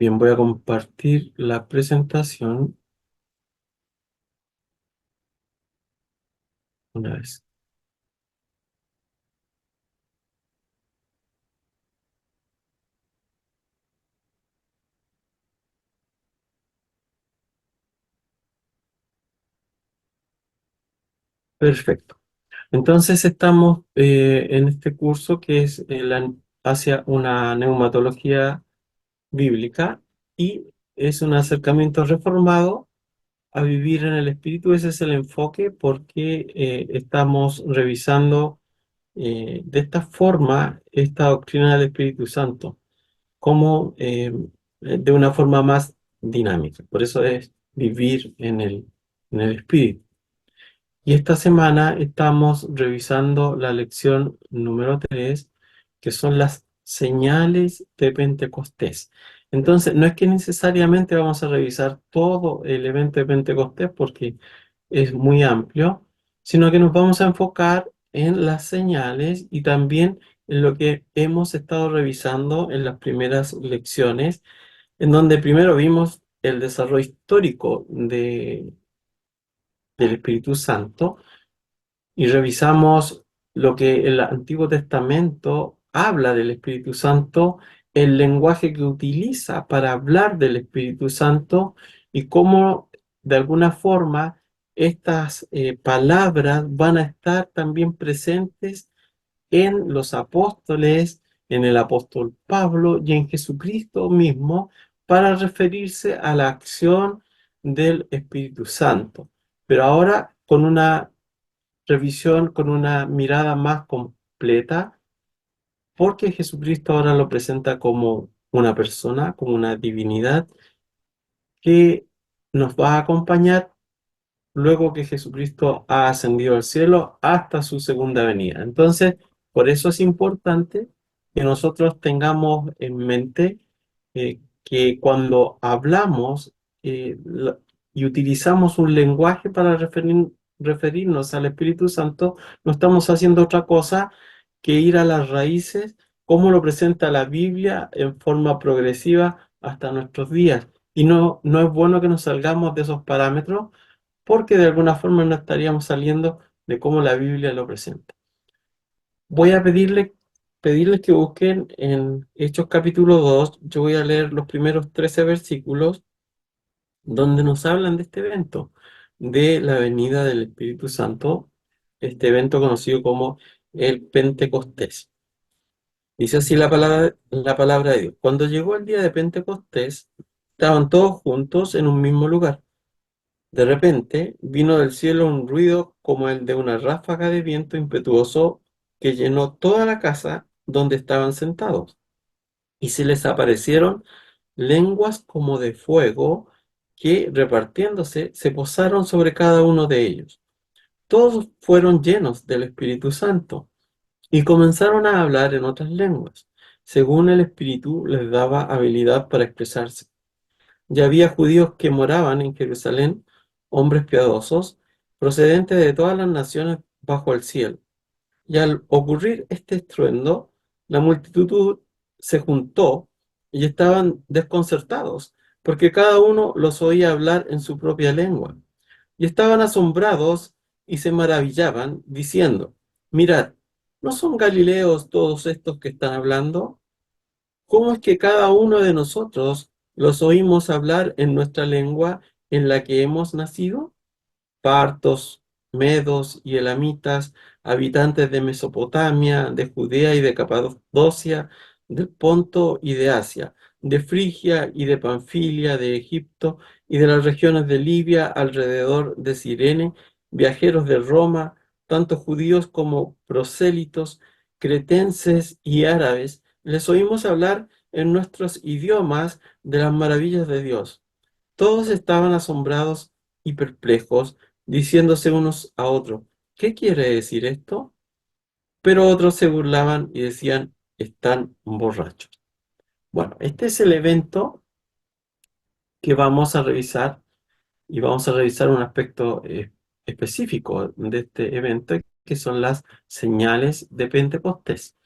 Bien, voy a compartir la presentación una vez. Perfecto. Entonces estamos en este curso que es hacia una neumatología bíblica y es un acercamiento reformado a vivir en el Espíritu. Ese es el enfoque porque estamos revisando de esta forma esta doctrina del Espíritu Santo, como de una forma más dinámica. Por eso es vivir en el Espíritu. Y esta semana estamos revisando la lección número 3, que son las señales de Pentecostés. Entonces, no es que necesariamente vamos a revisar todo el evento de Pentecostés porque es muy amplio, sino que nos vamos a enfocar en las señales y también en lo que hemos estado revisando en las primeras lecciones, en donde primero vimos el desarrollo histórico del Espíritu Santo y revisamos lo que el Antiguo Testamento habla del Espíritu Santo, el lenguaje que utiliza para hablar del Espíritu Santo y cómo de alguna forma estas palabras van a estar también presentes en los apóstoles, en el apóstol Pablo y en Jesucristo mismo para referirse a la acción del Espíritu Santo. Pero ahora con una revisión, con una mirada más completa, porque Jesucristo ahora lo presenta como una persona, como una divinidad que nos va a acompañar luego que Jesucristo ha ascendido al cielo hasta su segunda venida. Entonces, por eso es importante que nosotros tengamos en mente que cuando hablamos y utilizamos un lenguaje para referirnos al Espíritu Santo, no estamos haciendo otra cosa que ir a las raíces, como lo presenta la Biblia en forma progresiva hasta nuestros días. Y no es bueno que nos salgamos de esos parámetros porque de alguna forma no estaríamos saliendo de cómo la Biblia lo presenta. Voy a pedirles que busquen en Hechos capítulo 2. Yo voy a leer los primeros 13 versículos donde nos hablan de este evento, de la venida del Espíritu Santo, este evento conocido como el Pentecostés. Dice así la palabra de Dios. Cuando llegó el día de Pentecostés, estaban todos juntos en un mismo lugar. De repente vino del cielo un ruido como el de una ráfaga de viento impetuoso que llenó toda la casa donde estaban sentados, y se les aparecieron lenguas como de fuego que, repartiéndose, se posaron sobre cada uno de ellos. Todos fueron llenos del Espíritu Santo y comenzaron a hablar en otras lenguas, según el Espíritu les daba habilidad para expresarse. Ya había judíos que moraban en Jerusalén, hombres piadosos, procedentes de todas las naciones bajo el cielo. Y al ocurrir este estruendo, la multitud se juntó y estaban desconcertados, porque cada uno los oía hablar en su propia lengua. Y estaban asombrados y se maravillaban, diciendo: Mirad, ¿no son galileos todos estos que están hablando? ¿Cómo es que cada uno de nosotros los oímos hablar en nuestra lengua en la que hemos nacido? Partos, medos y elamitas, habitantes de Mesopotamia, de Judea y de Capadocia, del Ponto y de Asia, de Frigia y de Panfilia, de Egipto y de las regiones de Libia alrededor de Cirene, viajeros de Roma, tanto judíos como prosélitos, cretenses y árabes, les oímos hablar en nuestros idiomas de las maravillas de Dios. Todos estaban asombrados y perplejos, diciéndose unos a otros: ¿qué quiere decir esto? Pero otros se burlaban y decían: están borrachos. Bueno, este es el evento que vamos a revisar, y vamos a revisar un aspecto específico de este evento, que son las señales de Pentecostés.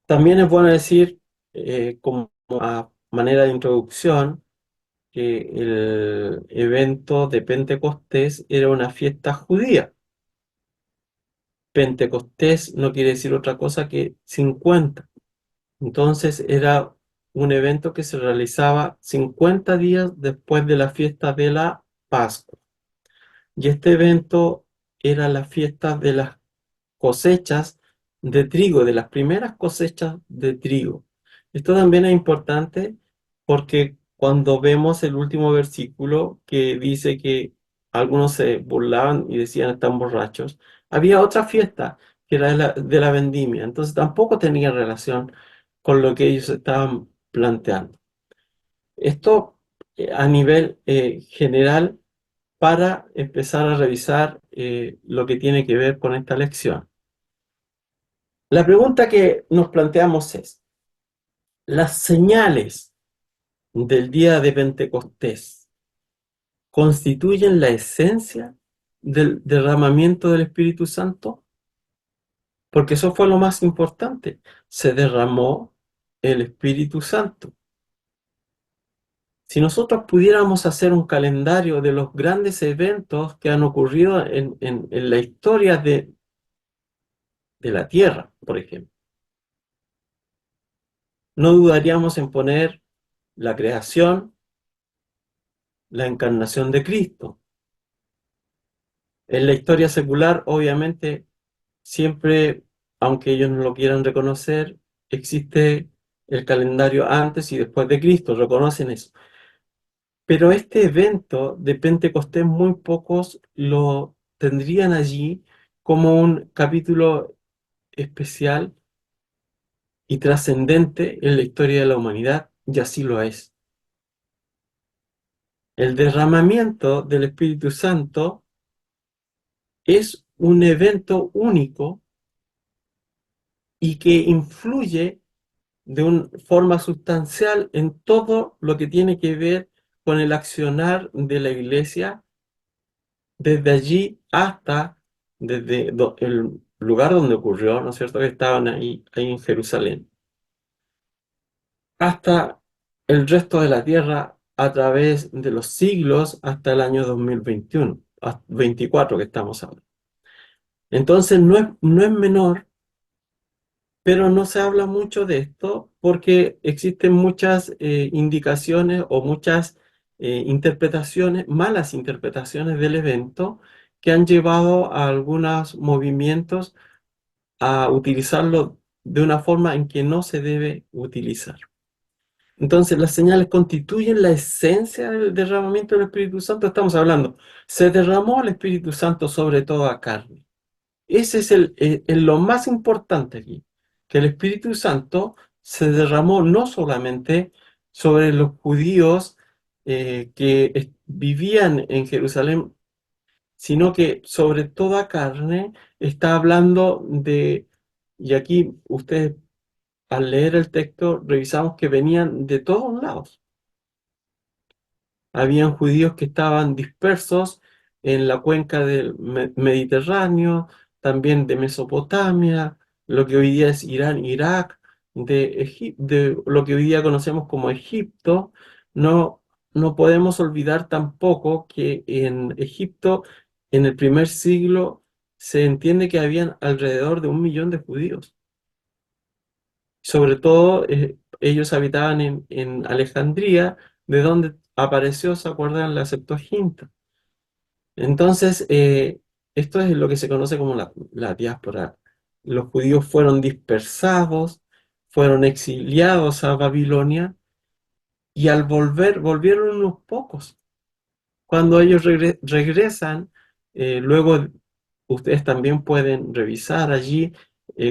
También es bueno decir, como manera de introducción que el evento de Pentecostés era una fiesta judía. Pentecostés no quiere decir otra cosa que 50. Entonces era un evento que se realizaba 50 días después de la fiesta de la Pascua. Y este evento era la fiesta de las cosechas de trigo, de las primeras cosechas de trigo. Esto también es importante porque cuando vemos el último versículo que dice que algunos se burlaban y decían están borrachos, había otra fiesta que era de la vendimia, entonces tampoco tenía relación con lo que ellos estaban planteando. Esto a nivel general para empezar a revisar lo que tiene que ver con esta lección. La pregunta que nos planteamos es, ¿las señales del día de Pentecostés constituyen la esencia del derramamiento del Espíritu Santo? Porque eso fue lo más importante. Se derramó el Espíritu Santo. Si nosotros pudiéramos hacer un calendario de los grandes eventos que han ocurrido en la historia de la Tierra, por ejemplo, no dudaríamos en poner la creación, la encarnación de Cristo. En la historia secular, obviamente, siempre, aunque ellos no lo quieran reconocer, existe el calendario antes y después de Cristo, reconocen eso. Pero este evento de Pentecostés muy pocos lo tendrían allí como un capítulo especial y trascendente en la historia de la humanidad, y así lo es. El derramamiento del Espíritu Santo es un evento único y que influye de una forma sustancial en todo lo que tiene que ver con el accionar de la iglesia desde allí hasta desde el lugar donde ocurrió, ¿no es cierto? Que estaban ahí en Jerusalén, hasta el resto de la tierra a través de los siglos hasta el año 2021, 24 que estamos ahora. Entonces no es menor, pero no se habla mucho de esto porque existen muchas indicaciones o muchas interpretaciones, malas interpretaciones del evento que han llevado a algunos movimientos a utilizarlo de una forma en que no se debe utilizar. Entonces, las señales constituyen la esencia del derramamiento del Espíritu Santo. Estamos hablando, se derramó el Espíritu Santo sobre toda carne. Ese es lo más importante aquí, que el Espíritu Santo se derramó no solamente sobre los judíos que vivían en Jerusalén, sino que sobre toda carne está hablando de, y aquí ustedes al leer el texto revisamos que venían de todos lados. Habían judíos que estaban dispersos en la cuenca del Mediterráneo, también de Mesopotamia, lo que hoy día es Irán, Irak, de lo que hoy día conocemos como Egipto. No, no podemos olvidar tampoco que en Egipto, en el primer siglo, se entiende que habían alrededor de 1 millón de judíos. Sobre todo, ellos habitaban en Alejandría, de donde apareció, ¿se acuerdan? La Septuaginta. Entonces, esto es lo que se conoce como la diáspora. Los judíos fueron dispersados, fueron exiliados a Babilonia y al volvieron unos pocos. Cuando ellos regresan, luego ustedes también pueden revisar allí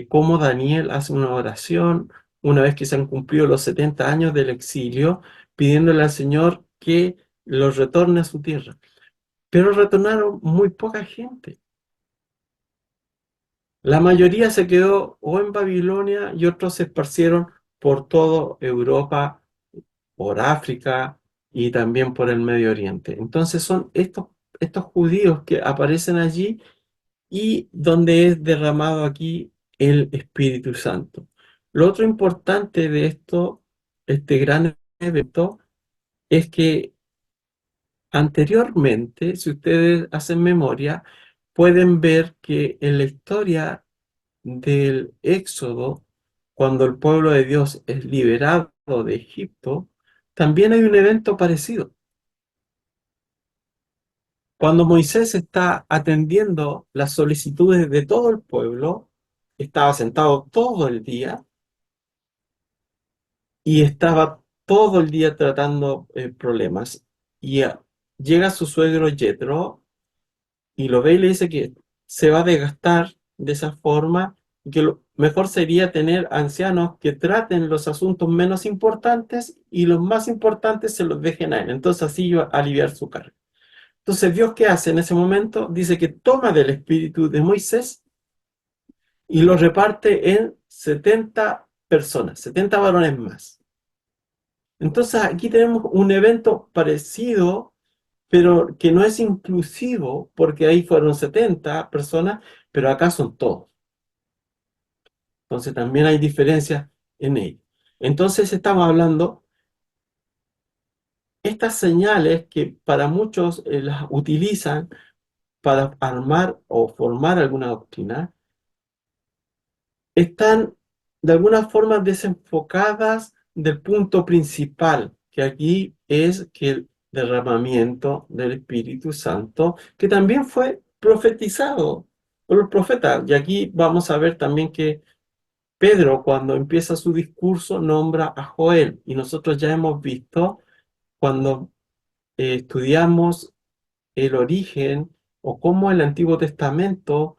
cómo Daniel hace una oración una vez que se han cumplido los 70 años del exilio, pidiéndole al Señor que los retorne a su tierra. Pero retornaron muy poca gente. La mayoría se quedó o en Babilonia y otros se esparcieron por toda Europa, por África y también por el Medio Oriente. Entonces son estos judíos que aparecen allí y donde es derramado aquí el Espíritu Santo. Lo otro importante de esto, este gran evento es que anteriormente, si ustedes hacen memoria, pueden ver que en la historia del Éxodo, cuando el pueblo de Dios es liberado de Egipto, también hay un evento parecido. Cuando Moisés está atendiendo las solicitudes de todo el pueblo, estaba sentado todo el día y estaba todo el día tratando problemas. Y llega su suegro Yetro y lo ve y le dice que se va a desgastar de esa forma y que lo mejor sería tener ancianos que traten los asuntos menos importantes y los más importantes se los dejen a él. Entonces así iba a aliviar su carga. Entonces Dios, ¿qué hace en ese momento? Dice que toma del espíritu de Moisés y lo reparte en 70 personas, 70 varones más. Entonces aquí tenemos un evento parecido, pero que no es inclusivo, porque ahí fueron 70 personas, pero acá son todos. Entonces también hay diferencias en ello. Entonces estamos hablando, estas señales que para muchos las utilizan para armar o formar alguna doctrina, están de alguna forma desenfocadas del punto principal, que aquí es que el derramamiento del Espíritu Santo, que también fue profetizado por los profetas. Y aquí vamos a ver también que Pedro, cuando empieza su discurso, nombra a Joel. Y nosotros ya hemos visto cuando estudiamos el origen o cómo el Antiguo Testamento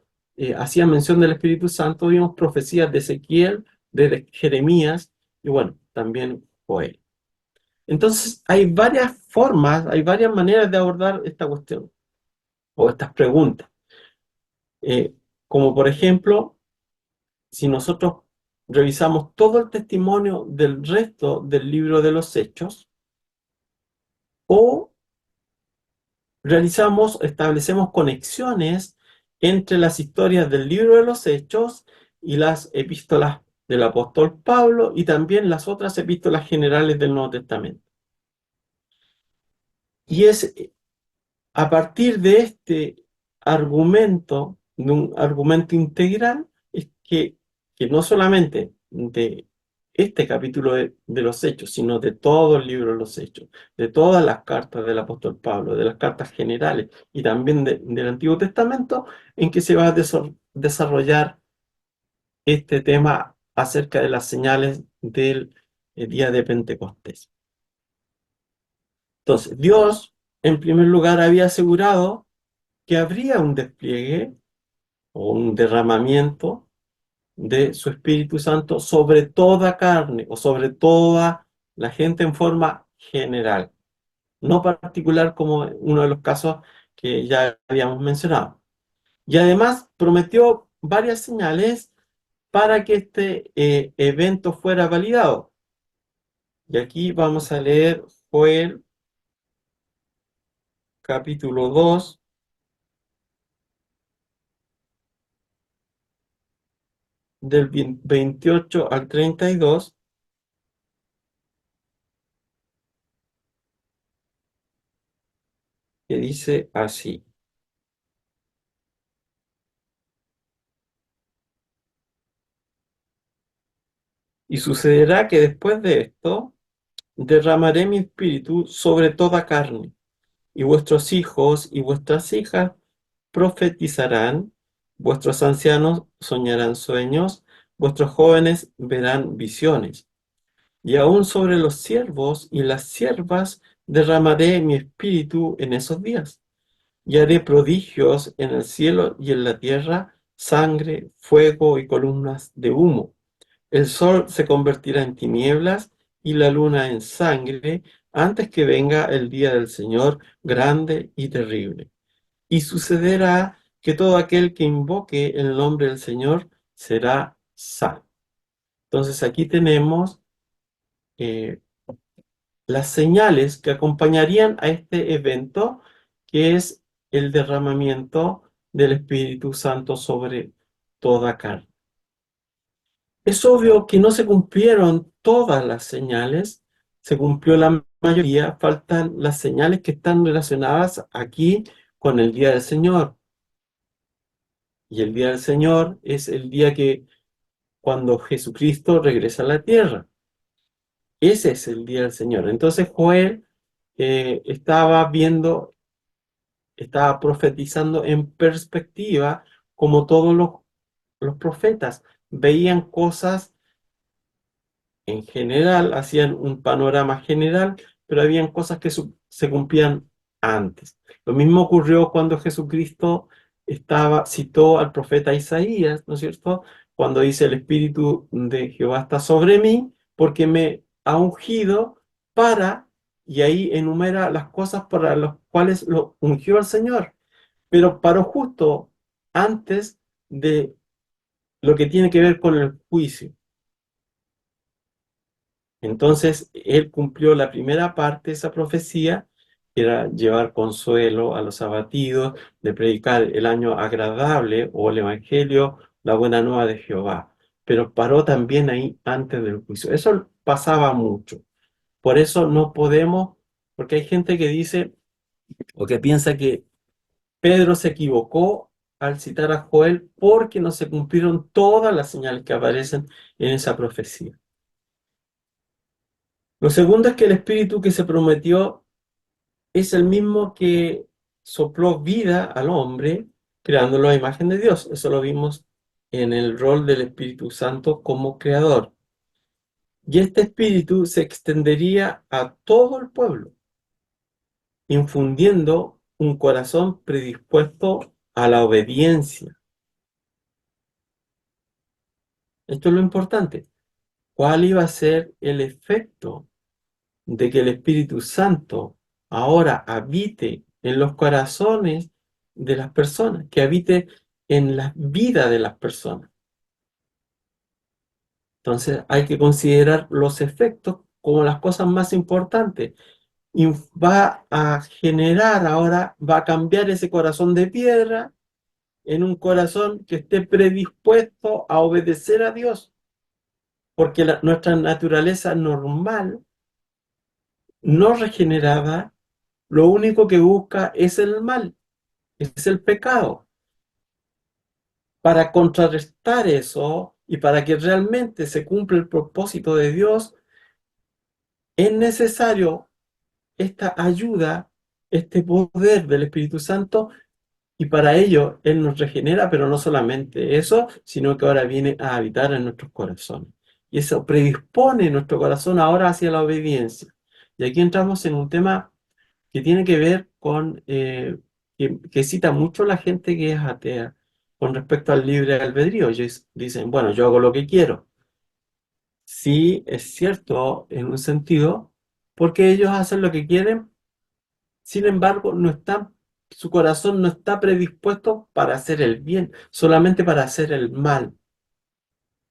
hacía mención del Espíritu Santo, vimos profecías de Ezequiel, de Jeremías y bueno, también Joel. Entonces, hay varias formas, hay varias maneras de abordar esta cuestión o estas preguntas. Eh, Como por ejemplo, si nosotros revisamos todo el testimonio del resto del libro de los Hechos, o establecemos conexiones entre las historias del libro de los Hechos y las epístolas del apóstol Pablo y también las otras epístolas generales del Nuevo Testamento. Y es a partir de este argumento, de un argumento integral, es que no solamente de este capítulo de los Hechos, sino de todo el libro de los Hechos, de todas las cartas del apóstol Pablo, de las cartas generales y también del Antiguo Testamento, en que se va a desarrollar este tema acerca de las señales del día de Pentecostés. Entonces, Dios, en primer lugar, había asegurado que habría un despliegue o un derramamiento de su Espíritu Santo sobre toda carne o sobre toda la gente en forma general, no particular como uno de los casos que ya habíamos mencionado. Y además prometió varias señales para que este evento fuera validado. Y aquí vamos a leer Joel capítulo 2 del 28 al 32, que dice así. Y sucederá que después de esto derramaré mi espíritu sobre toda carne, y vuestros hijos y vuestras hijas profetizarán, vuestros ancianos soñarán sueños, vuestros jóvenes verán visiones. Y aún sobre los siervos y las siervas derramaré mi espíritu en esos días, y haré prodigios en el cielo y en la tierra, sangre, fuego y columnas de humo. El sol se convertirá en tinieblas y la luna en sangre antes que venga el día del Señor grande y terrible. Y sucederá que todo aquel que invoque el nombre del Señor será salvo. Entonces aquí tenemos eh, las señales que acompañarían a este evento, que es el derramamiento del Espíritu Santo sobre toda carne. Es obvio que no se cumplieron todas las señales, se cumplió la mayoría, faltan las señales que están relacionadas aquí con el día del Señor. Y el día del Señor es el día que cuando Jesucristo regresa a la tierra. Ese es el día del Señor. Entonces Joel estaba profetizando en perspectiva, como todos los profetas. Veían cosas en general, hacían un panorama general, pero habían cosas que se cumplían antes. Lo mismo ocurrió cuando Jesucristo citó al profeta Isaías, ¿no es cierto? Cuando dice: el Espíritu de Jehová está sobre mí, porque me ha ungido para, y ahí enumera las cosas para las cuales lo ungió el Señor, pero paró justo antes de lo que tiene que ver con el juicio. Entonces, él cumplió la primera parte de esa profecía, que era llevar consuelo a los abatidos, de predicar el año agradable o el evangelio, la buena nueva de Jehová. Pero paró también ahí antes del juicio. Eso pasaba mucho. Por eso no podemos, porque hay gente que dice o que piensa que Pedro se equivocó al citar a Joel porque no se cumplieron todas las señales que aparecen en esa profecía. Lo segundo es que el espíritu que se prometió es el mismo que sopló vida al hombre, creándolo a imagen de Dios. Eso lo vimos en el rol del Espíritu Santo como creador. Y este espíritu se extendería a todo el pueblo, infundiendo un corazón predispuesto a la obediencia. Esto es lo importante. ¿Cuál iba a ser el efecto de que el Espíritu Santo ahora habite en los corazones de las personas, que habite en la vida de las personas? Entonces hay que considerar los efectos como las cosas más importantes. Y va a generar ahora, va a cambiar ese corazón de piedra en un corazón que esté predispuesto a obedecer a Dios, porque nuestra naturaleza normal, no regenerada, lo único que busca es el mal, es el pecado. Para contrarrestar eso y para que realmente se cumpla el propósito de Dios, es necesario esta ayuda, este poder del Espíritu Santo, y para ello Él nos regenera, pero no solamente eso, sino que ahora viene a habitar en nuestros corazones. Y eso predispone nuestro corazón ahora hacia la obediencia. Y aquí entramos en un tema que tiene que ver con, que cita mucho la gente que es atea con respecto al libre albedrío. Ellos dicen: bueno, yo hago lo que quiero. Sí, es cierto en un sentido, porque ellos hacen lo que quieren, sin embargo, su corazón no está predispuesto para hacer el bien, solamente para hacer el mal.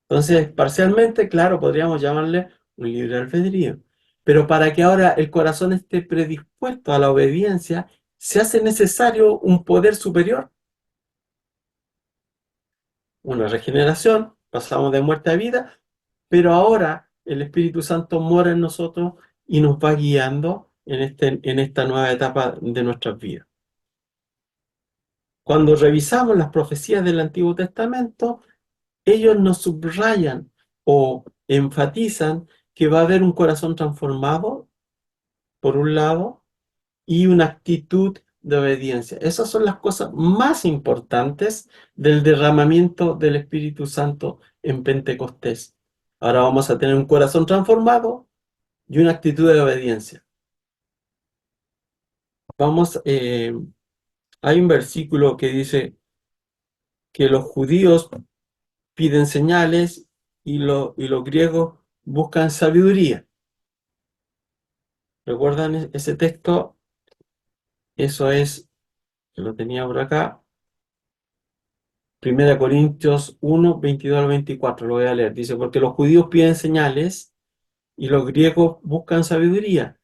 Entonces, parcialmente, claro, podríamos llamarle un libre albedrío. Pero para que ahora el corazón esté predispuesto a la obediencia, se hace necesario un poder superior, una regeneración, pasamos de muerte a vida, pero ahora el Espíritu Santo mora en nosotros y nos va guiando en esta nueva etapa de nuestras vidas. Cuando revisamos las profecías del Antiguo Testamento, ellos nos subrayan o enfatizan que va a haber un corazón transformado, por un lado, y una actitud de obediencia. Esas son las cosas más importantes del derramamiento del Espíritu Santo en Pentecostés. Ahora vamos a tener un corazón transformado y una actitud de obediencia. Hay un versículo que dice que los judíos piden señales y los griegos buscan sabiduría. ¿Recuerdan ese texto? Eso es, lo tenía por acá, 1 Corintios 1, 22 al 24, lo voy a leer. Dice: porque los judíos piden señales y los griegos buscan sabiduría,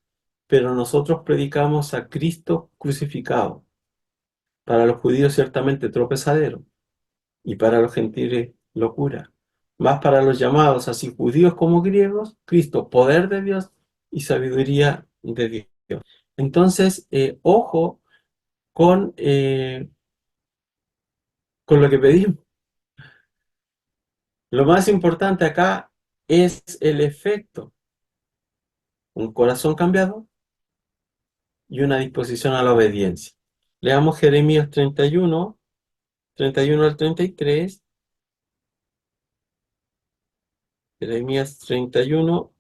pero nosotros predicamos a Cristo crucificado. Para los judíos ciertamente tropezadero, y para los gentiles locura. Más para los llamados, así judíos como griegos, Cristo, poder de Dios y sabiduría de Dios. Entonces, ojo con lo que pedimos. Lo más importante acá es el efecto, un corazón cambiado y una disposición a la obediencia. Leamos Jeremías 31, 31 al 33. Jeremías 31.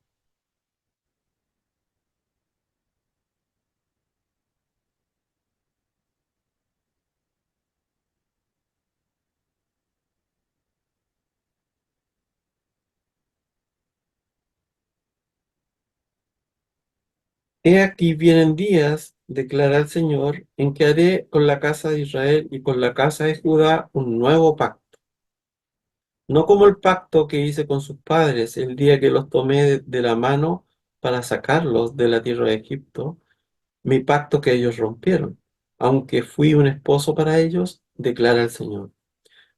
He aquí vienen días, declara el Señor, en que haré con la casa de Israel y con la casa de Judá un nuevo pacto. No como el pacto que hice con sus padres el día que los tomé de la mano para sacarlos de la tierra de Egipto, mi pacto que ellos rompieron, aunque fui un esposo para ellos, declara el Señor.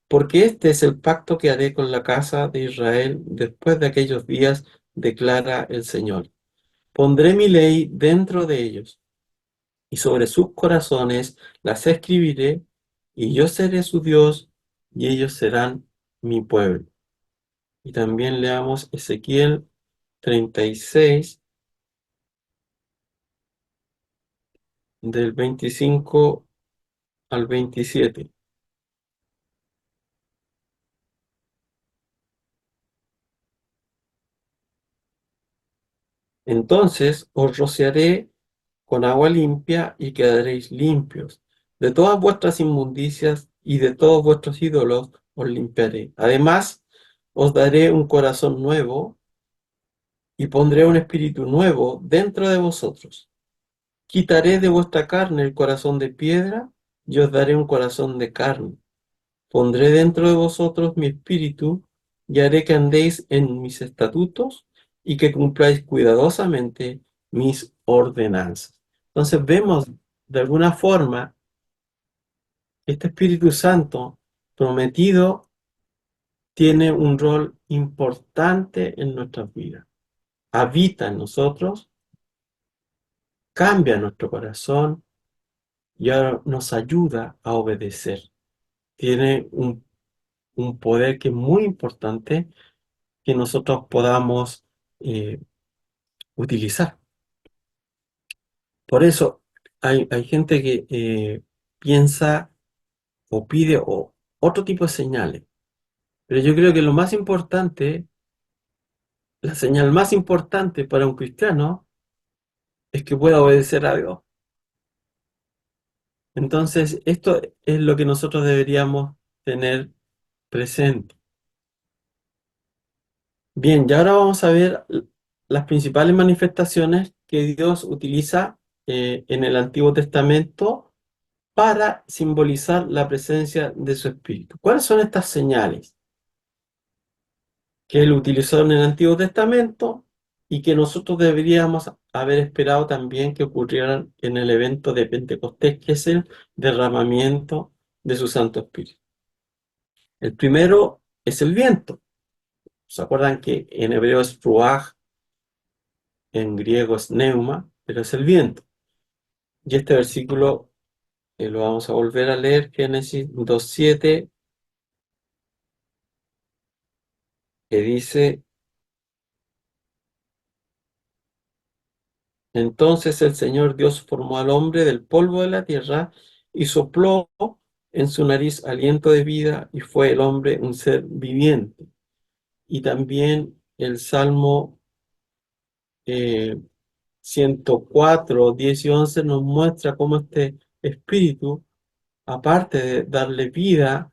Porque este es el pacto que haré con la casa de Israel después de aquellos días, declara el Señor. Pondré mi ley dentro de ellos y sobre sus corazones las escribiré, y yo seré su Dios, y ellos serán mi pueblo. Y también leamos Ezequiel 36, del 25 al 27. Entonces os rociaré con agua limpia y quedaréis limpios. De todas vuestras inmundicias y de todos vuestros ídolos os limpiaré. Además, os daré un corazón nuevo y pondré un espíritu nuevo dentro de vosotros. Quitaré de vuestra carne el corazón de piedra y os daré un corazón de carne. Pondré dentro de vosotros mi espíritu y haré que andéis en mis estatutos y que cumpláis cuidadosamente mis ordenanzas. Entonces vemos de alguna forma que este Espíritu Santo prometido tiene un rol importante en nuestras vidas. Habita en nosotros, cambia nuestro corazón y ahora nos ayuda a obedecer. Tiene un poder que es muy importante que nosotros podamos eh, utilizar. Por eso hay gente que piensa o pide otro tipo de señales. Pero yo creo que lo más importante, la señal más importante para un cristiano es que pueda obedecer a Dios. Entonces, esto es lo que nosotros deberíamos tener presente. Bien, y ahora vamos a ver las principales manifestaciones que Dios utiliza en el Antiguo Testamento para simbolizar la presencia de su Espíritu. ¿Cuáles son estas señales que Él utilizó en el Antiguo Testamento y que nosotros deberíamos haber esperado también que ocurrieran en el evento de Pentecostés, que es el derramamiento de su Santo Espíritu? El primero es el viento. ¿Se acuerdan que en hebreo es ruaj, en griego es neuma, pero es el viento? Y este versículo lo vamos a volver a leer, Génesis 2:7, que dice: Entonces el Señor Dios formó al hombre del polvo de la tierra y sopló en su nariz aliento de vida, y fue el hombre un ser viviente. Y también el Salmo 104, 10 y 11 nos muestra cómo este espíritu, aparte de darle vida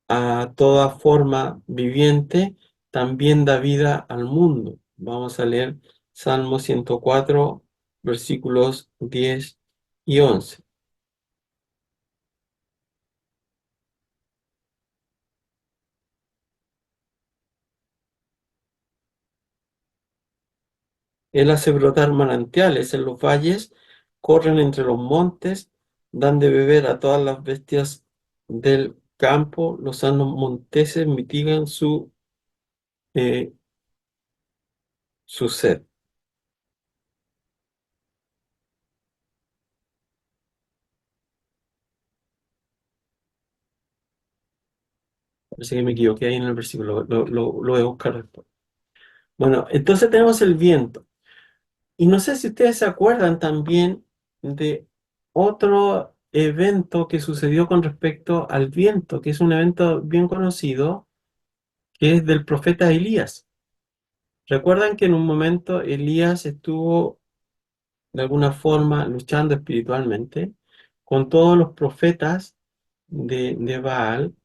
a toda forma viviente, también da vida al mundo. Vamos a leer Salmo 104, versículos 10 y 11. Él hace brotar manantiales en los valles, corren entre los montes, dan de beber a todas las bestias del campo, los sanos monteses mitigan su sed. Parece que me equivoqué ahí en el versículo, lo voy a buscar después. Bueno, entonces tenemos el viento. Y no sé si ustedes se acuerdan también de otro evento que sucedió con respecto al viento, que es un evento bien conocido, que es del profeta Elías. ¿Recuerdan que en un momento Elías estuvo de alguna forma luchando espiritualmente con todos los profetas de Baal?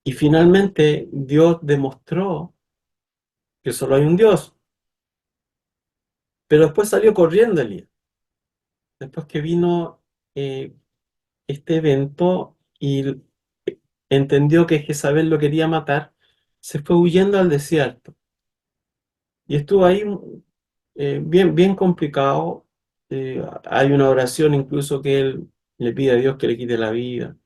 Y finalmente Dios demostró que solo hay un Dios, pero después salió corriendo Elías, después que vino eh, este evento y entendió que Jezabel lo quería matar, se fue huyendo al desierto y estuvo ahí bien, bien complicado. Hay una oración incluso que él le pide a Dios que le quite la vida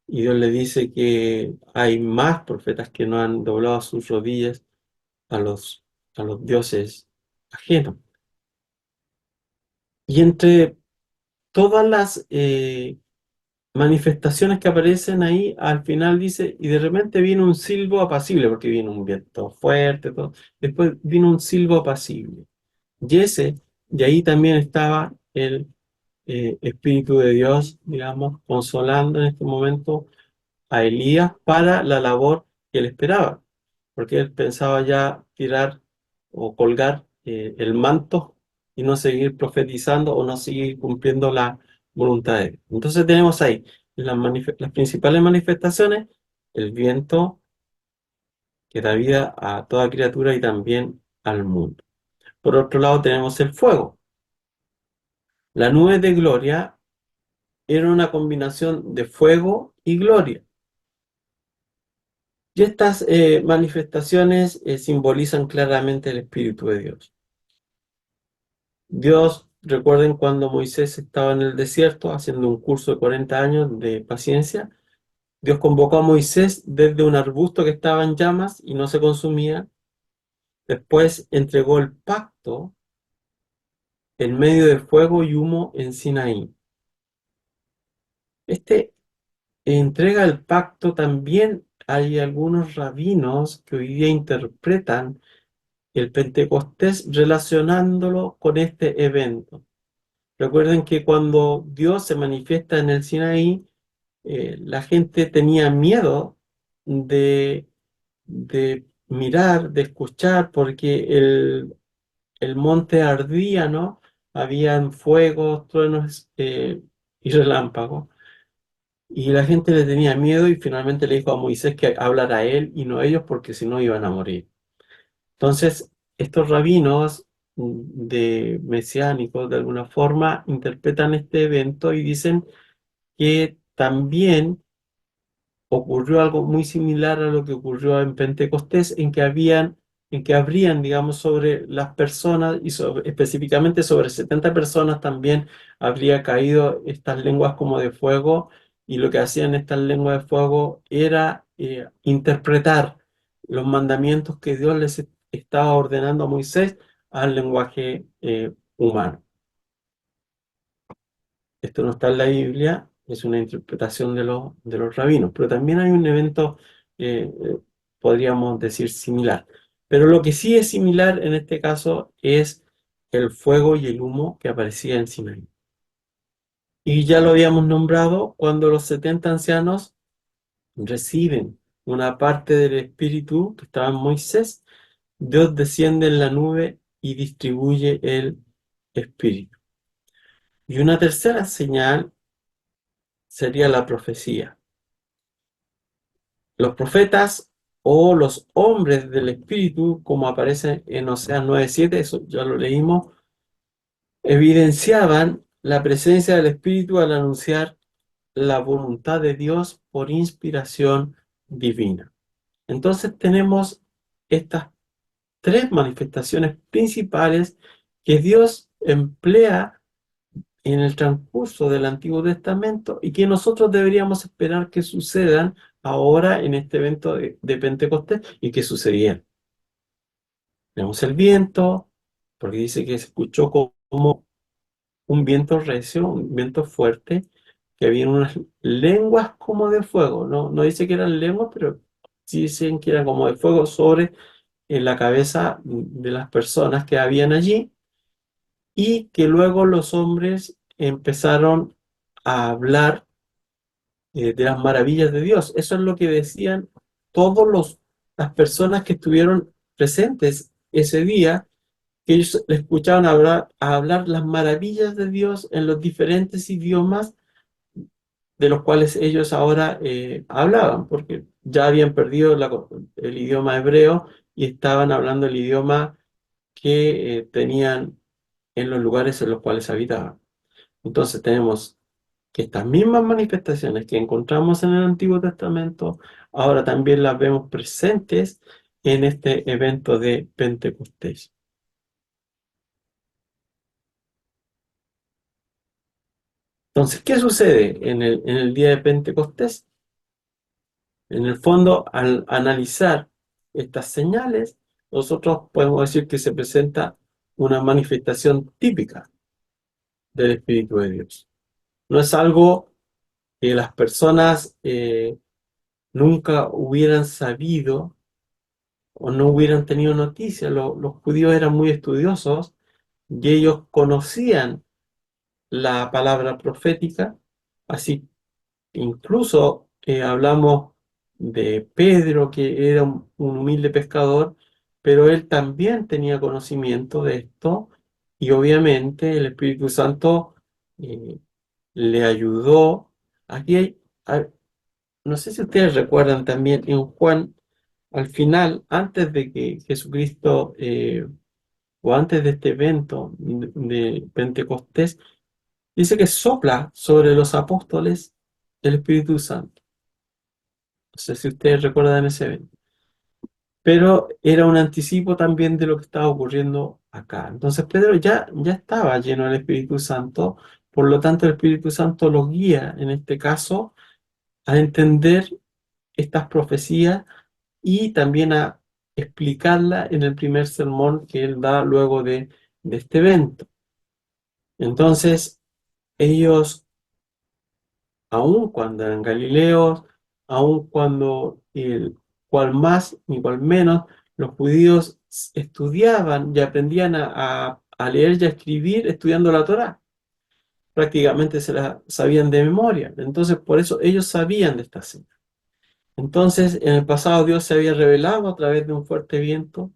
y Dios le dice que hay más profetas que no han doblado sus rodillas a a los dioses ajenos. Y entre todas las manifestaciones que aparecen ahí, al final dice, y de repente viene un silbo apacible, porque viene un viento fuerte, todo. Después vino un silbo apacible. Y y ahí también estaba el Espíritu de Dios, digamos, consolando en este momento a Elías para la labor que él esperaba, porque él pensaba ya tirar o colgar el manto y no seguir profetizando o no seguir cumpliendo la voluntad de Dios. Entonces tenemos ahí las principales manifestaciones, el viento que da vida a toda criatura y también al mundo. Por otro lado tenemos el fuego. La nube de gloria era una combinación de fuego y gloria. Y estas manifestaciones simbolizan claramente el Espíritu de Dios. Dios, recuerden cuando Moisés estaba en el desierto haciendo un curso de 40 años de paciencia, Dios convocó a Moisés desde un arbusto que estaba en llamas y no se consumía. Después entregó el pacto en medio de fuego y humo en Sinaí. Este entrega el pacto también hay algunos rabinos que hoy día interpretan el Pentecostés relacionándolo con este evento. Recuerden que cuando Dios se manifiesta en el Sinaí, la gente tenía miedo de, de mirar, de escuchar, porque el monte ardía, ¿no? Habían fuegos, truenos y relámpagos. Y la gente le tenía miedo y finalmente le dijo a Moisés que hablara a él y no a ellos porque si no iban a morir. Entonces, estos rabinos de mesiánicos de alguna forma interpretan este evento y dicen que también ocurrió algo muy similar a lo que ocurrió en Pentecostés, en que habrían, digamos, sobre las personas y específicamente sobre 70 personas también habría caído estas lenguas como de fuego y lo que hacían estas lenguas de fuego era interpretar los mandamientos que Dios les estaba ordenando a Moisés al lenguaje humano. Esto no está en la Biblia, es una interpretación de los rabinos, pero también hay un evento, podríamos decir, similar. Pero lo que sí es similar en este caso es el fuego y el humo que aparecía en Sinaí. Y ya lo habíamos nombrado cuando los 70 ancianos reciben una parte del espíritu que estaba en Moisés, Dios desciende en la nube y distribuye el espíritu. Y una tercera señal sería la profecía. Los profetas o los hombres del Espíritu, como aparece en Oseas 9:7, eso ya lo leímos, evidenciaban la presencia del Espíritu al anunciar la voluntad de Dios por inspiración divina. Entonces tenemos estas tres manifestaciones principales que Dios emplea en el transcurso del Antiguo Testamento y que nosotros deberíamos esperar que sucedan ahora en este evento de Pentecostés y que sucedieron. Tenemos el viento, porque dice que se escuchó como un viento recio, un viento fuerte, que había unas lenguas como de fuego. No, no dice que eran lenguas, pero sí dicen que eran como de fuego sobre la cabeza de las personas que habían allí, y que luego los hombres empezaron a hablar de las maravillas de Dios. Eso es lo que decían todos las personas que estuvieron presentes ese día, que ellos le escuchaban hablar las maravillas de Dios en los diferentes idiomas de los cuales ellos ahora hablaban, porque ya habían perdido el idioma hebreo y estaban hablando el idioma que tenían en los lugares en los cuales habitaban. Entonces tenemos que estas mismas manifestaciones que encontramos en el Antiguo Testamento, ahora también las vemos presentes en este evento de Pentecostés. Entonces, ¿qué sucede en el día de Pentecostés? En el fondo, al analizar estas señales, nosotros podemos decir que se presenta una manifestación típica del Espíritu de Dios. No es algo que las personas nunca hubieran sabido o no hubieran tenido noticia. Los judíos eran muy estudiosos y ellos conocían la palabra profética, así que incluso hablamos de Pedro, que era un humilde pescador, pero él también tenía conocimiento de esto, y obviamente el Espíritu Santo eh, le ayudó. Aquí no sé si ustedes recuerdan también en Juan, al final, antes de que Jesucristo, o antes de este evento de Pentecostés, dice que sopla sobre los apóstoles el Espíritu Santo. No sé si ustedes recuerdan ese evento, pero era un anticipo también de lo que estaba ocurriendo acá. Entonces Pedro ya estaba lleno del Espíritu Santo, por lo tanto el Espíritu Santo lo guía en este caso a entender estas profecías y también a explicarla en el primer sermón que él da luego de este evento. Entonces, ellos, aun cuando eran galileos, aun cuando cual más ni cual menos, los judíos estudiaban y aprendían a leer y a escribir estudiando la Torá. Prácticamente se la sabían de memoria. Entonces, por eso ellos sabían de esta señal. Entonces, en el pasado Dios se había revelado a través de un fuerte viento,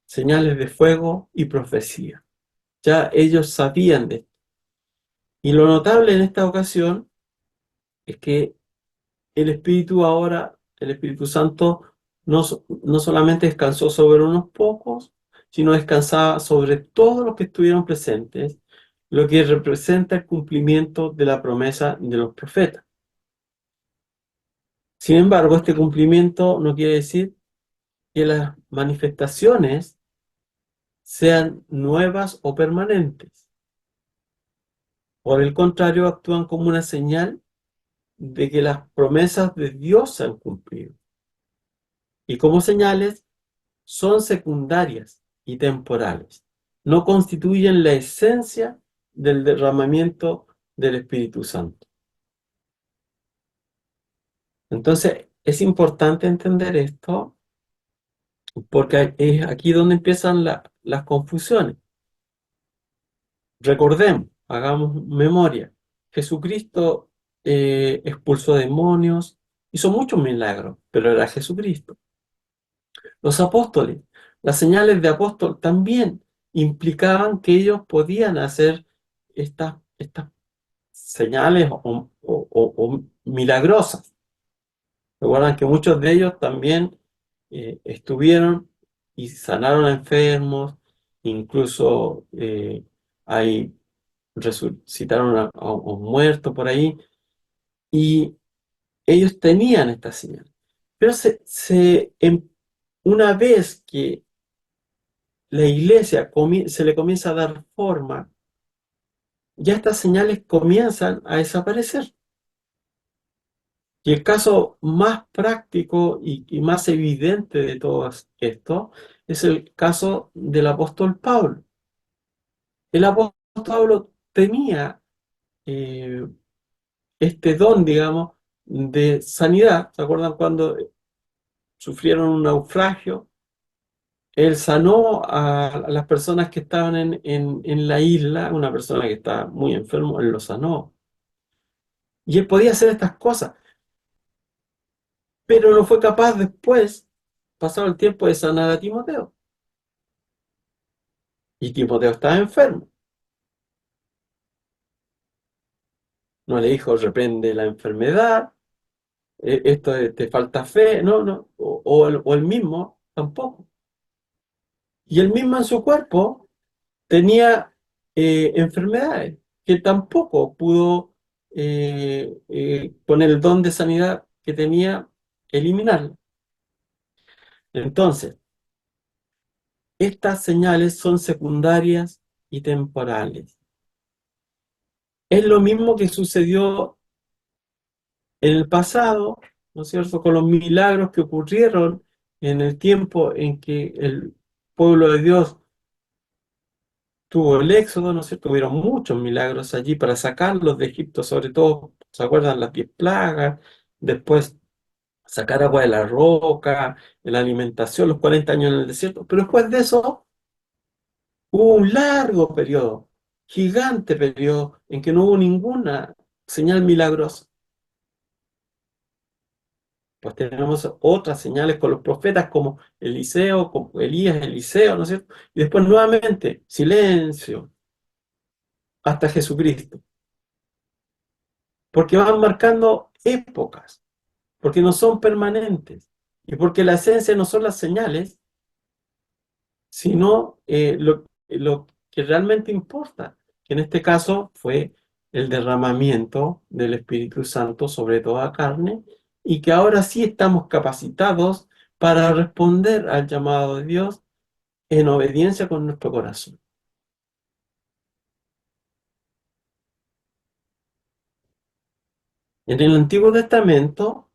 señales de fuego y profecía. Ya ellos sabían de esto. Y lo notable en esta ocasión es que el Espíritu Santo, no solamente descansó sobre unos pocos, sino descansaba sobre todos los que estuvieron presentes, lo que representa el cumplimiento de la promesa de los profetas. Sin embargo, este cumplimiento no quiere decir que las manifestaciones sean nuevas o permanentes. Por el contrario, actúan como una señal de que las promesas de Dios se han cumplido. Y como señales son secundarias y temporales. No constituyen la esencia del derramamiento del Espíritu Santo. Entonces, es importante entender esto porque es aquí donde empiezan las confusiones. Recordemos, hagamos memoria. Jesucristo expulsó demonios, hizo muchos milagros, pero era Jesucristo. Los apóstoles, las señales de apóstol también implicaban que ellos podían hacer estas señales o milagrosas. Recuerdan que muchos de ellos también estuvieron y sanaron a enfermos, incluso hay resucitaron a un muerto por ahí, y ellos tenían esta señal. Pero una vez que la iglesia se le comienza a dar forma, ya estas señales comienzan a desaparecer. Y el caso más práctico y más evidente de todo esto es el caso del apóstol Pablo. El apóstol Pablo tenía eh, este don, digamos, de sanidad. ¿Se acuerdan cuando sufrieron un naufragio? Él sanó a las personas que estaban en la isla, una persona que estaba muy enfermo, él lo sanó. Y él podía hacer estas cosas, pero no fue capaz después, pasado el tiempo, de sanar a Timoteo. Y Timoteo estaba enfermo. No le dijo, reprende la enfermedad, te falta fe, no, no, o el mismo tampoco. Y él mismo en su cuerpo tenía enfermedades que tampoco pudo con el don de sanidad que tenía eliminar. Entonces, estas señales son secundarias y temporales. Es lo mismo que sucedió en el pasado, ¿no es cierto?, con los milagros que ocurrieron en el tiempo en que el pueblo de Dios tuvo el éxodo, ¿no es cierto? Hubieron muchos milagros allí para sacarlos de Egipto, sobre todo, ¿se acuerdan? Las 10 plagas, después sacar agua de la roca, la alimentación, los 40 años en el desierto, pero después de eso hubo un largo periodo, gigante periodo, en que no hubo ninguna señal milagrosa. Pues tenemos otras señales con los profetas como Eliseo, como Elías, Eliseo, ¿no es cierto? Y después nuevamente, silencio, hasta Jesucristo. Porque van marcando épocas, porque no son permanentes, y porque la esencia no son las señales, sino lo que realmente importa, que en este caso fue el derramamiento del Espíritu Santo sobre toda carne, y que ahora sí estamos capacitados para responder al llamado de Dios en obediencia con nuestro corazón. En el Antiguo Testamento,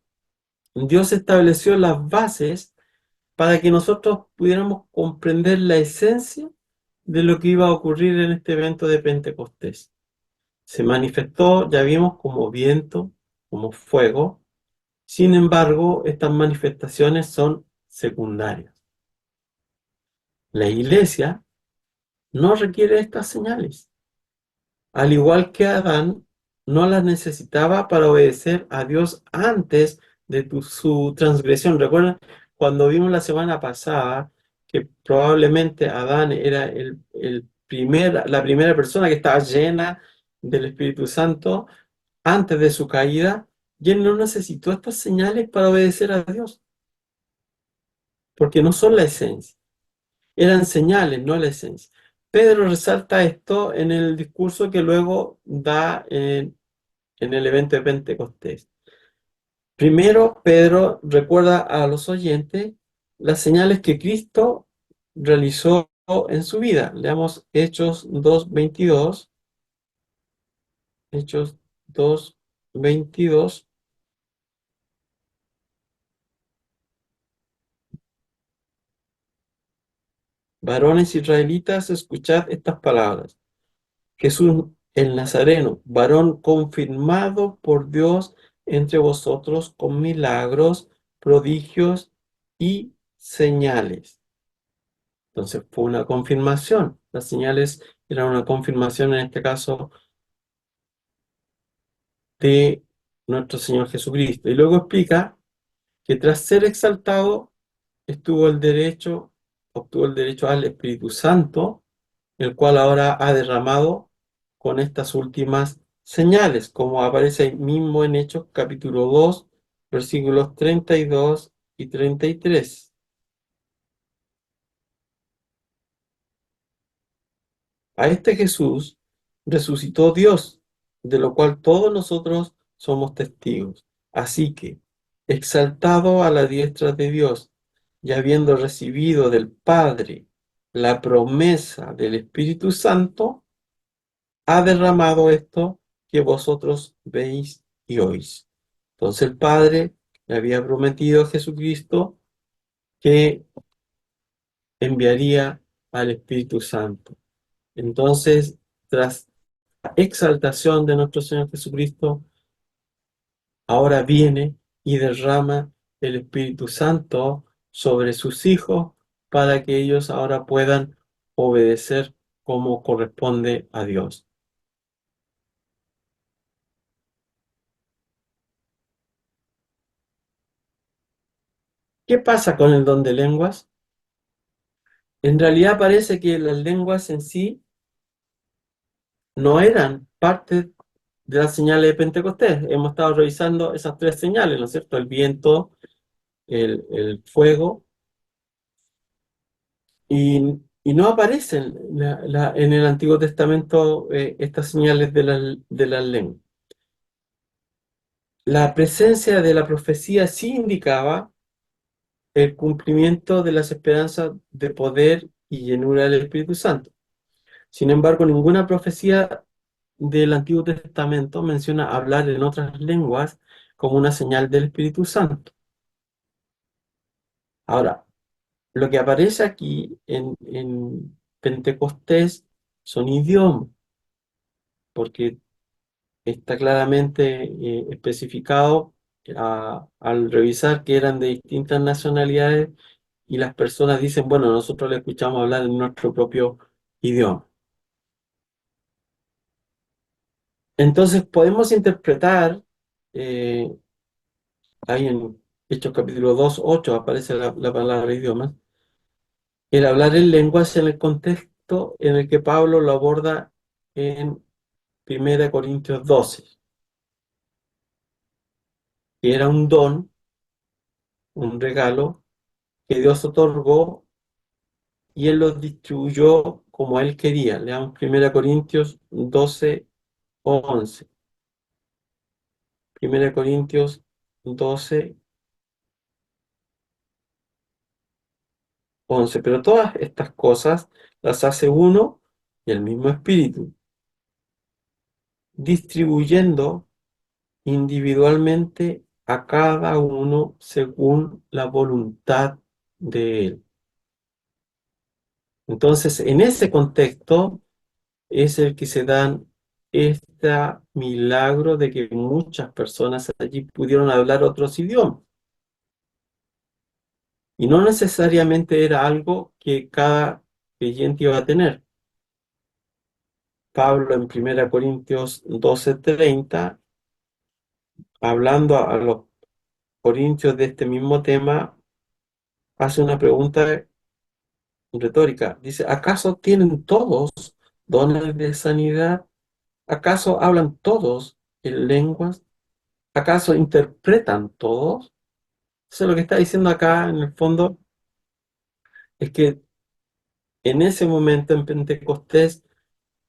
Dios estableció las bases para que nosotros pudiéramos comprender la esencia de lo que iba a ocurrir en este evento de Pentecostés. Se manifestó, ya vimos, como viento, como fuego. Sin embargo, estas manifestaciones son secundarias. La iglesia no requiere estas señales. Al igual que Adán, no las necesitaba para obedecer a Dios antes de su transgresión. ¿Recuerdan cuando vimos la semana pasada que probablemente Adán era la primera persona que estaba llena del Espíritu Santo antes de su caída? Y él no necesitó estas señales para obedecer a Dios, porque no son la esencia. Eran señales, no la esencia. Pedro resalta esto en el discurso que luego da en el evento de Pentecostés. Primero, Pedro recuerda a los oyentes las señales que Cristo realizó en su vida. Leamos Hechos 2:22. Hechos 2:22. Varones israelitas, escuchad estas palabras. Jesús el Nazareno, varón confirmado por Dios entre vosotros con milagros, prodigios y señales. Entonces fue una confirmación. Las señales eran una confirmación, en este caso, de nuestro Señor Jesucristo. Y luego explica que tras ser exaltado, obtuvo el derecho al Espíritu Santo, el cual ahora ha derramado con estas últimas señales, como aparece ahí mismo en Hechos capítulo 2, versículos 32 y 33. A este Jesús resucitó Dios, de lo cual todos nosotros somos testigos. Así que, exaltado a la diestra de Dios y habiendo recibido del Padre la promesa del Espíritu Santo, ha derramado esto que vosotros veis y oís. Entonces el Padre le había prometido a Jesucristo que enviaría al Espíritu Santo. Entonces, tras la exaltación de nuestro Señor Jesucristo, ahora viene y derrama el Espíritu Santo sobre sus hijos para que ellos ahora puedan obedecer como corresponde a Dios. ¿Qué pasa con el don de lenguas? En realidad parece que las lenguas en sí no eran parte de las señales de Pentecostés. Hemos estado revisando esas tres señales, ¿no es cierto? El viento, el fuego, y no aparecen en el Antiguo Testamento estas señales de las lenguas. La presencia de la profecía sí indicaba el cumplimiento de las esperanzas de poder y llenura del Espíritu Santo. Sin embargo, ninguna profecía del Antiguo Testamento menciona hablar en otras lenguas como una señal del Espíritu Santo. Ahora, lo que aparece aquí en Pentecostés son idiomas, porque está claramente especificado al revisar que eran de distintas nacionalidades y las personas dicen, bueno, nosotros le escuchamos hablar en nuestro propio idioma. Entonces podemos interpretar, eh, ahí en Hechos capítulo 2 8 aparece la palabra idiomas, el hablar en lenguas en el contexto en el que Pablo lo aborda en 1 Corintios 12, que era un don, un regalo que Dios otorgó y él los distribuyó como él quería. Leamos 1 Corintios 12 11. 1 Corintios 12 11. Pero todas estas cosas las hace uno y el mismo Espíritu, distribuyendo individualmente a cada uno según la voluntad de él. Entonces, en ese contexto es el que se dan este milagro de que muchas personas allí pudieron hablar otros idiomas. Y no necesariamente era algo que cada creyente iba a tener. Pablo en 1 Corintios 12:30, hablando a los corintios de este mismo tema, hace una pregunta retórica. Dice, ¿acaso tienen todos dones de sanidad? ¿Acaso hablan todos en lenguas? ¿Acaso interpretan todos? Entonces lo que está diciendo acá en el fondo es que en ese momento en Pentecostés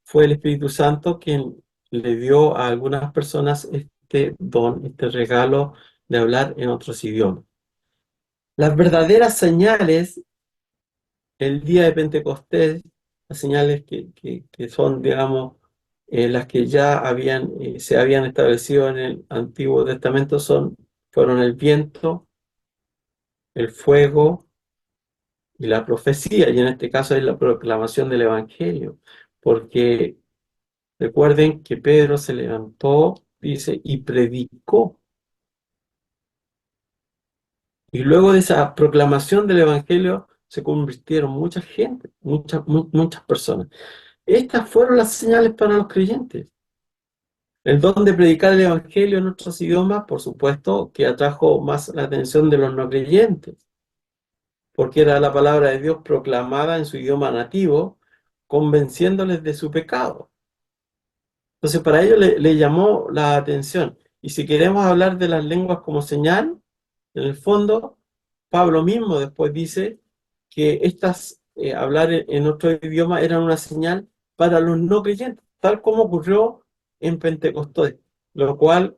fue el Espíritu Santo quien le dio a algunas personas este don, este regalo de hablar en otros idiomas. Las verdaderas señales el día de Pentecostés, las señales que son, digamos, las que ya se habían establecido en el Antiguo Testamento fueron el viento, el fuego y la profecía, y en este caso es la proclamación del Evangelio, porque recuerden que Pedro se levantó, dice, y predicó. Y luego de esa proclamación del Evangelio se convirtieron mucha gente, muchas personas. Estas fueron las señales para los creyentes. El don de predicar el Evangelio en otros idiomas, por supuesto, que atrajo más la atención de los no creyentes, porque era la palabra de Dios proclamada en su idioma nativo, convenciéndoles de su pecado. Entonces, para ello le llamó la atención. Y si queremos hablar de las lenguas como señal, en el fondo, Pablo mismo después dice que hablar en otro idioma eran una señal para los no creyentes, tal como ocurrió en Pentecostés, lo cual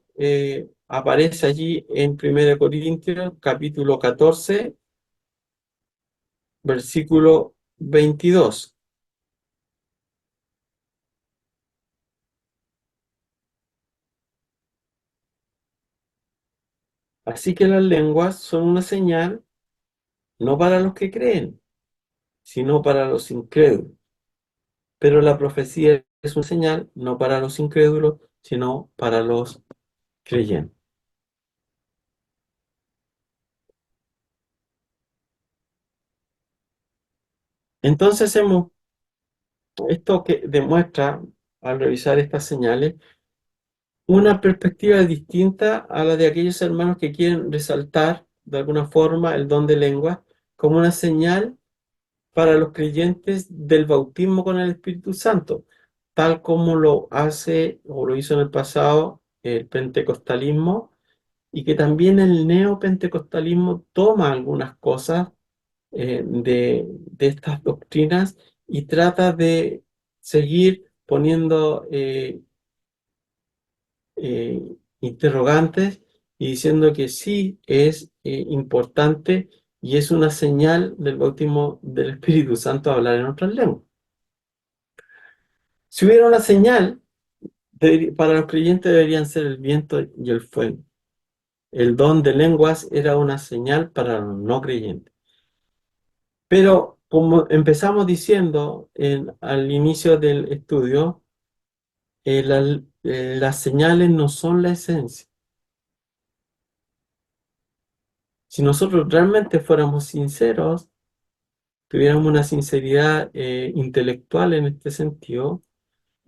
aparece allí en 1 Corintios capítulo 14, versículo 22. Así que las lenguas son una señal no para los que creen, sino para los incrédulos. Pero la profecía es una señal no para los incrédulos, sino para los creyentes. Entonces esto que demuestra, al revisar estas señales, una perspectiva distinta a la de aquellos hermanos que quieren resaltar de alguna forma el don de lengua como una señal para los creyentes del bautismo con el Espíritu Santo, tal como lo hace o lo hizo en el pasado el pentecostalismo, y que también el neopentecostalismo toma algunas cosas de estas doctrinas y trata de seguir poniendo interrogantes y diciendo que sí es importante y es una señal del bautismo del Espíritu Santo hablar en otras lenguas. Si hubiera una señal, para los creyentes deberían ser el viento y el fuego. El don de lenguas era una señal para los no creyentes. Pero como empezamos diciendo al inicio del estudio, las señales no son la esencia. Si nosotros realmente fuéramos sinceros, tuviéramos una sinceridad intelectual en este sentido,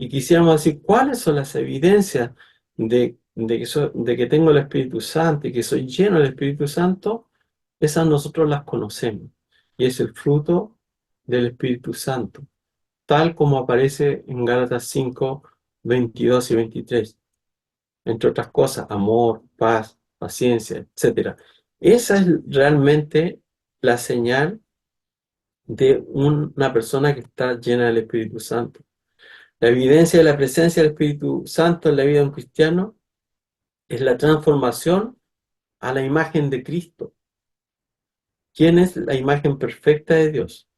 y quisiéramos decir cuáles son las evidencias de que tengo el Espíritu Santo y que soy lleno del Espíritu Santo, esas nosotros las conocemos. Y es el fruto del Espíritu Santo, tal como aparece en Gálatas 5, 22 y 23. Entre otras cosas, amor, paz, paciencia, etcétera. Esa es realmente la señal de una persona que está llena del Espíritu Santo. La evidencia de la presencia del Espíritu Santo en la vida de un cristiano es la transformación a la imagen de Cristo, quien es la imagen perfecta de Dios.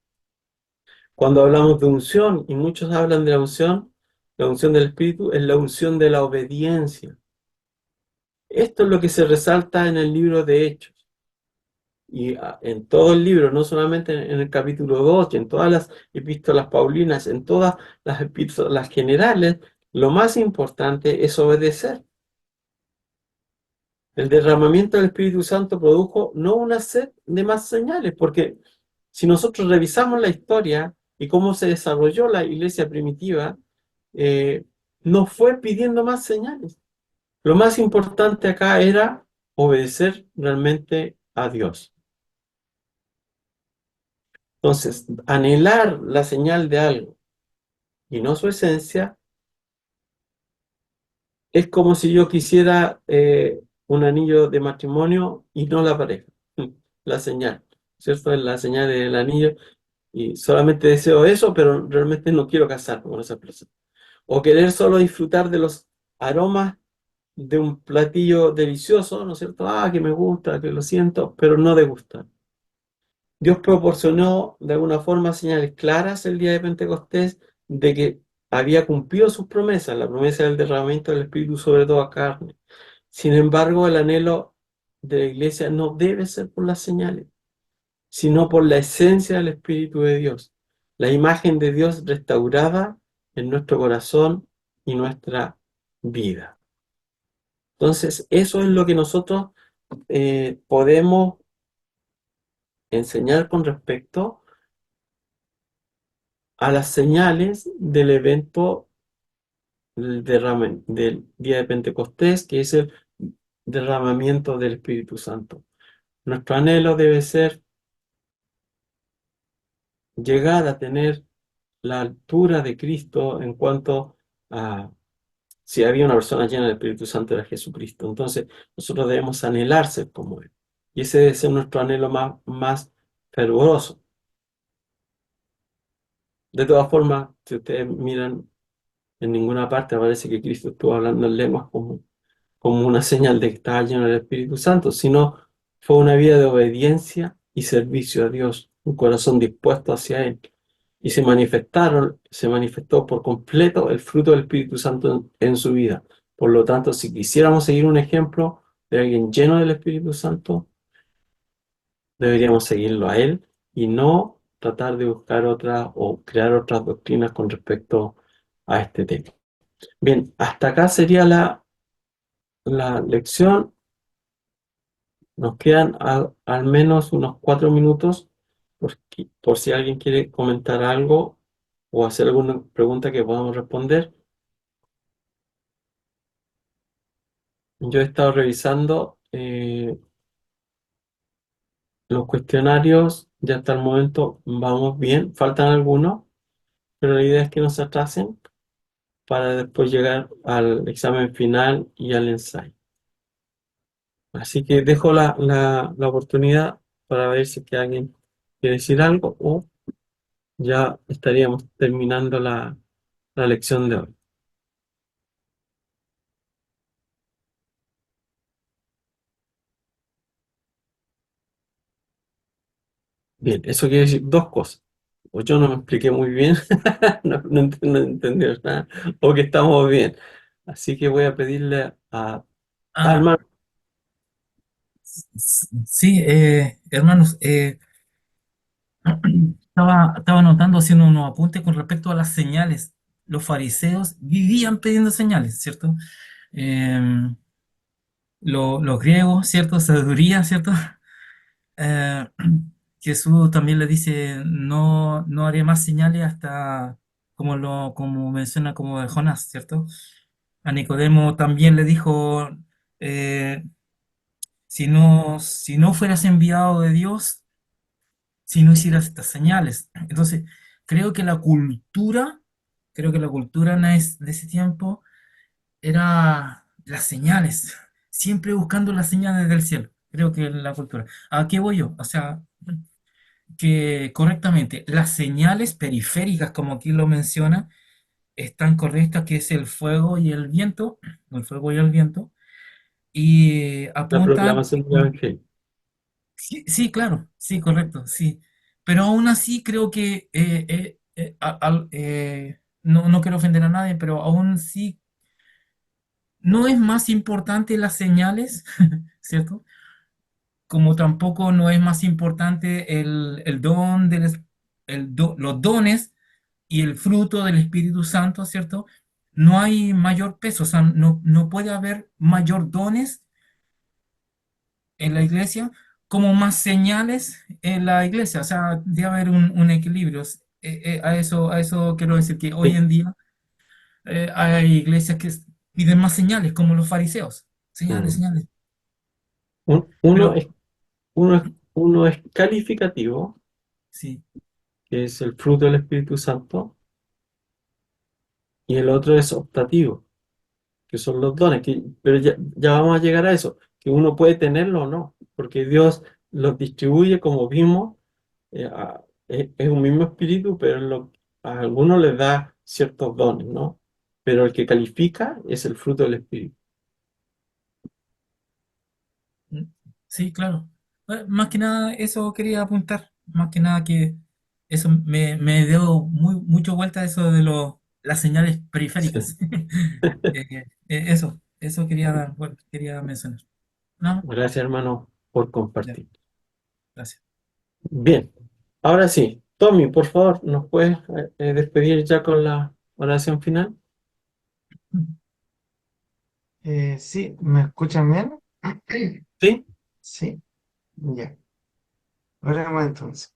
Cuando hablamos de unción, y muchos hablan de la unción del Espíritu es la unción de la obediencia. Esto es lo que se resalta en el libro de Hechos. Y en todo el libro, no solamente en el capítulo 2, y en todas las epístolas paulinas, en todas las epístolas generales, lo más importante es obedecer. El derramamiento del Espíritu Santo produjo no una sed de más señales, porque si nosotros revisamos la historia y cómo se desarrolló la iglesia primitiva, eh, no fue pidiendo más señales. Lo más importante acá era obedecer realmente a Dios. Entonces, anhelar la señal de algo y no su esencia es como si yo quisiera un anillo de matrimonio y no la pareja, la señal, ¿cierto? Es la señal del anillo y solamente deseo eso, pero realmente no quiero casarme con esa persona. O querer solo disfrutar de los aromas de un platillo delicioso, ¿no es cierto? Ah, que me gusta, que lo siento, pero no degustar. Dios proporcionó de alguna forma señales claras el día de Pentecostés de que había cumplido sus promesas, la promesa del derramamiento del Espíritu sobre toda carne. Sin embargo, el anhelo de la iglesia no debe ser por las señales, sino por la esencia del Espíritu de Dios, la imagen de Dios restaurada en nuestro corazón y nuestra vida. Entonces, eso es lo que nosotros podemos enseñar con respecto a las señales del evento del día de Pentecostés, que es el derramamiento del Espíritu Santo. Nuestro anhelo debe ser llegar a tener la altura de Cristo en cuanto a si había una persona llena del Espíritu Santo era Jesucristo. Entonces, nosotros debemos anhelar ser como Él. Y ese debe ser nuestro anhelo más fervoroso. De todas formas, si ustedes miran, en ninguna parte aparece que Cristo estuvo hablando en lenguas como una señal de que estaba lleno del Espíritu Santo, sino fue una vida de obediencia y servicio a Dios, un corazón dispuesto hacia Él. Y se manifestó por completo el fruto del Espíritu Santo en su vida. Por lo tanto, si quisiéramos seguir un ejemplo de alguien lleno del Espíritu Santo, deberíamos seguirlo a Él y no tratar de buscar otras o crear otras doctrinas con respecto a este tema. Bien, hasta acá sería la lección. Nos quedan al menos unos 4 minutos por si alguien quiere comentar algo o hacer alguna pregunta que podamos responder. Yo he estado revisando los cuestionarios, ya hasta el momento vamos bien, faltan algunos, pero la idea es que no se atrasen para después llegar al examen final y al ensayo. Así que dejo la oportunidad para ver si es que alguien quiere decir algo o ya estaríamos terminando la lección de hoy. Bien, eso quiere decir dos cosas. O yo no me expliqué muy bien, no entendí nada, o que estamos bien. Así que voy a pedirle a Ah, Alma. sí, hermanos, estaba notando, haciendo unos apuntes con respecto a las señales. Los fariseos vivían pidiendo señales, ¿cierto? Eh, los griegos, ¿cierto? Sabiduría, ¿cierto? Eh, Jesús también le dice, no, no haré más señales hasta, como menciona, como de Jonás, ¿cierto? A Nicodemo también le dijo, eh, si no fueras enviado de Dios, si no hicieras estas señales. Entonces, creo que la cultura, creo que la cultura de ese tiempo era las señales, siempre buscando las señales del cielo. Creo que la cultura. ¿A qué voy yo? O sea, que correctamente las señales periféricas, como aquí lo menciona, están correctas, que es el fuego y el viento, el fuego y el viento, y La apuntan. proclamación del Evangelio. Sí, sí, claro, sí, correcto, sí. Pero aún así creo que no, no quiero ofender a nadie, pero aún sí no es más importante las señales, ¿cierto? Como tampoco no es más importante el don los dones y el fruto del Espíritu Santo, ¿cierto? No hay mayor peso, o sea, no, no puede haber mayor dones en la iglesia como más señales en la iglesia. O sea, debe haber un equilibrio. A eso quiero decir que hoy Sí. en día hay iglesias que piden más señales, como los fariseos. Señales, Mm. señales. Uno Pero es, uno es calificativo, sí, que es el fruto del Espíritu Santo, y el otro es optativo, que son los dones, pero ya vamos a llegar a eso, que uno puede tenerlo o no, porque Dios los distribuye como vimos, es un mismo espíritu, pero a algunos les da ciertos dones, ¿no? Pero el que califica es el fruto del espíritu. mm, sí, claro. Más que nada eso quería apuntar. Más que nada que eso me dio mucho vuelta eso de las señales Sí. periféricas. Eso quería dar, bueno, quería mencionar. No, Gracias, hermano, por ya, compartir. gracias. Bien, ahora sí, Tommy, por favor, ¿nos puedes despedir ya con la oración final? Sí, ¿me escuchan bien? Sí. Sí, ya. Oremos entonces.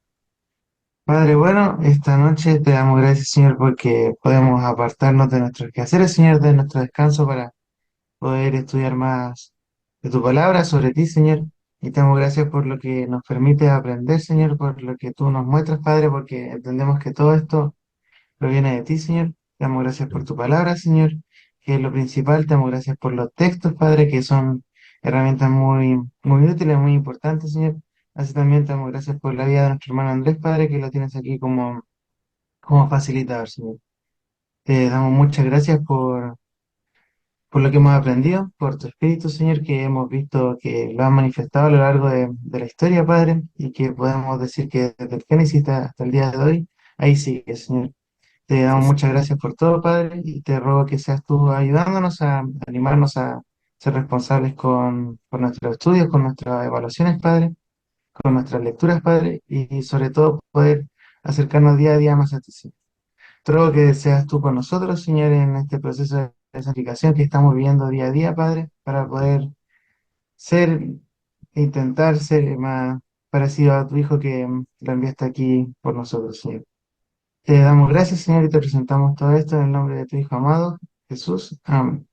Padre bueno, esta noche te damos gracias, Señor, porque podemos apartarnos de nuestros quehaceres, Señor, de nuestro descanso para poder estudiar más de tu palabra sobre ti, Señor. Y te damos gracias por lo que nos permite aprender, Señor, por lo que tú nos muestras, Padre, porque entendemos que todo esto proviene de ti, Señor. Te damos gracias por tu palabra, Señor, que es lo principal. Te damos gracias por los textos, Padre, que son herramientas muy, muy útiles, muy importantes, Señor. Así también te damos gracias por la vida de nuestro hermano Andrés, Padre, que lo tienes aquí como facilitador, Señor. Te damos muchas gracias por lo que hemos aprendido, por tu Espíritu, Señor, que hemos visto que lo has manifestado a lo largo de la historia, Padre, y que podemos decir que desde el Génesis hasta el día de hoy, ahí sigue, Señor. Te damos muchas gracias por todo, Padre, y te ruego que seas tú ayudándonos a animarnos a ser responsables con nuestros estudios, con nuestras evaluaciones, Padre, con nuestras lecturas, Padre, y sobre todo poder acercarnos día a día más a ti, Señor. Te ruego que seas tú con nosotros, Señor, en este proceso de santificación que estamos viviendo día a día, Padre, para poder ser, intentar ser más parecido a tu Hijo que lo enviaste aquí por nosotros, Señor. Te damos gracias, Señor, y te presentamos todo esto en el nombre de tu Hijo amado, Jesús. Amén.